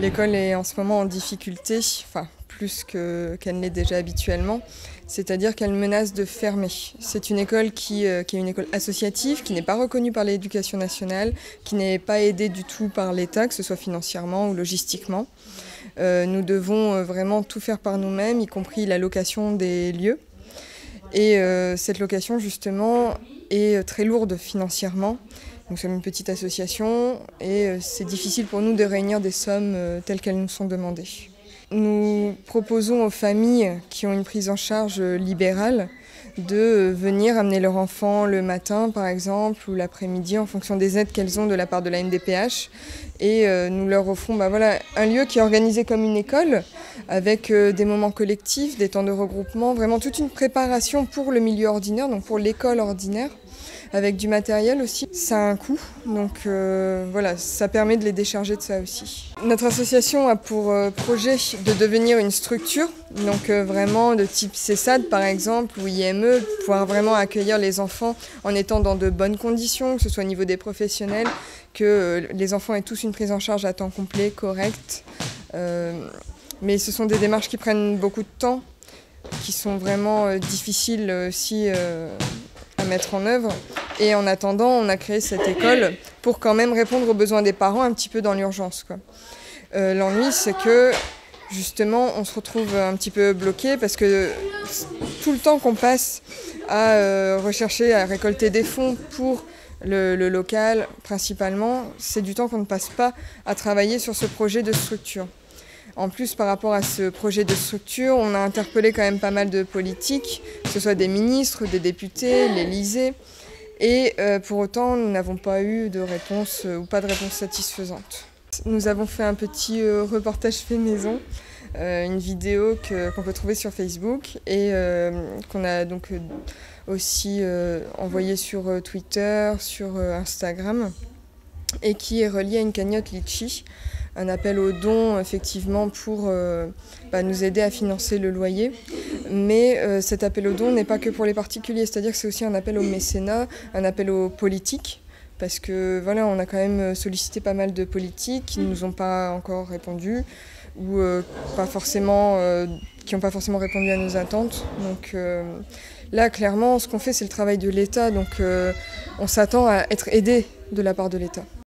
L'école est en ce moment en difficulté, enfin plus qu'elle ne l'est déjà habituellement, c'est-à-dire qu'elle menace de fermer. C'est une école qui est une école associative, qui n'est pas reconnue par l'Éducation nationale, qui n'est pas aidée du tout par l'État, que ce soit financièrement ou logistiquement. Nous devons vraiment tout faire par nous-mêmes, y compris la location des lieux. Et cette location, justement, est très lourde financièrement. Nous sommes une petite association et c'est difficile pour nous de réunir des sommes telles qu'elles nous sont demandées. Nous proposons aux familles qui ont une prise en charge libérale de venir amener leur enfant le matin, par exemple, ou l'après-midi, en fonction des aides qu'elles ont de la part de la MDPH. Et nous leur offrons un lieu qui est organisé comme une école, avec des moments collectifs, des temps de regroupement, vraiment toute une préparation pour le milieu ordinaire, donc pour l'école ordinaire, avec du matériel aussi. Ça a un coût, donc voilà, ça permet de les décharger de ça aussi. Notre association a pour projet de devenir une structure, donc vraiment de type CESAD par exemple, ou IME, pouvoir vraiment accueillir les enfants en étant dans de bonnes conditions, que ce soit au niveau des professionnels, que les enfants aient tous une prise en charge à temps complet, correcte. Mais ce sont des démarches qui prennent beaucoup de temps, qui sont vraiment difficiles aussi à mettre en œuvre. Et en attendant, on a créé cette école pour quand même répondre aux besoins des parents un petit peu dans l'urgence, quoi. L'ennui, c'est que justement, on se retrouve un petit peu bloqué parce que tout le temps qu'on passe à rechercher, à récolter des fonds pour le local principalement, c'est du temps qu'on ne passe pas à travailler sur ce projet de structure. En plus, par rapport à ce projet de structure, on a interpellé quand même pas mal de politiques, que ce soit des ministres, des députés, l'Élysée. Et pour autant, nous n'avons pas eu de réponse ou pas de réponse satisfaisante. Nous avons fait un petit reportage fait maison, une vidéo qu'on peut trouver sur Facebook et qu'on a donc aussi envoyée sur Twitter, sur Instagram et qui est reliée à une cagnotte Litchi. Un appel aux dons effectivement pour nous aider à financer le loyer. Mais cet appel aux dons n'est pas que pour les particuliers, c'est-à-dire que c'est aussi un appel au mécénat, un appel aux politiques, parce que voilà, on a quand même sollicité pas mal de politiques qui ne nous ont pas encore répondu ou qui n'ont pas forcément répondu à nos attentes. Donc là, clairement, ce qu'on fait, c'est le travail de l'État, donc on s'attend à être aidé de la part de l'État.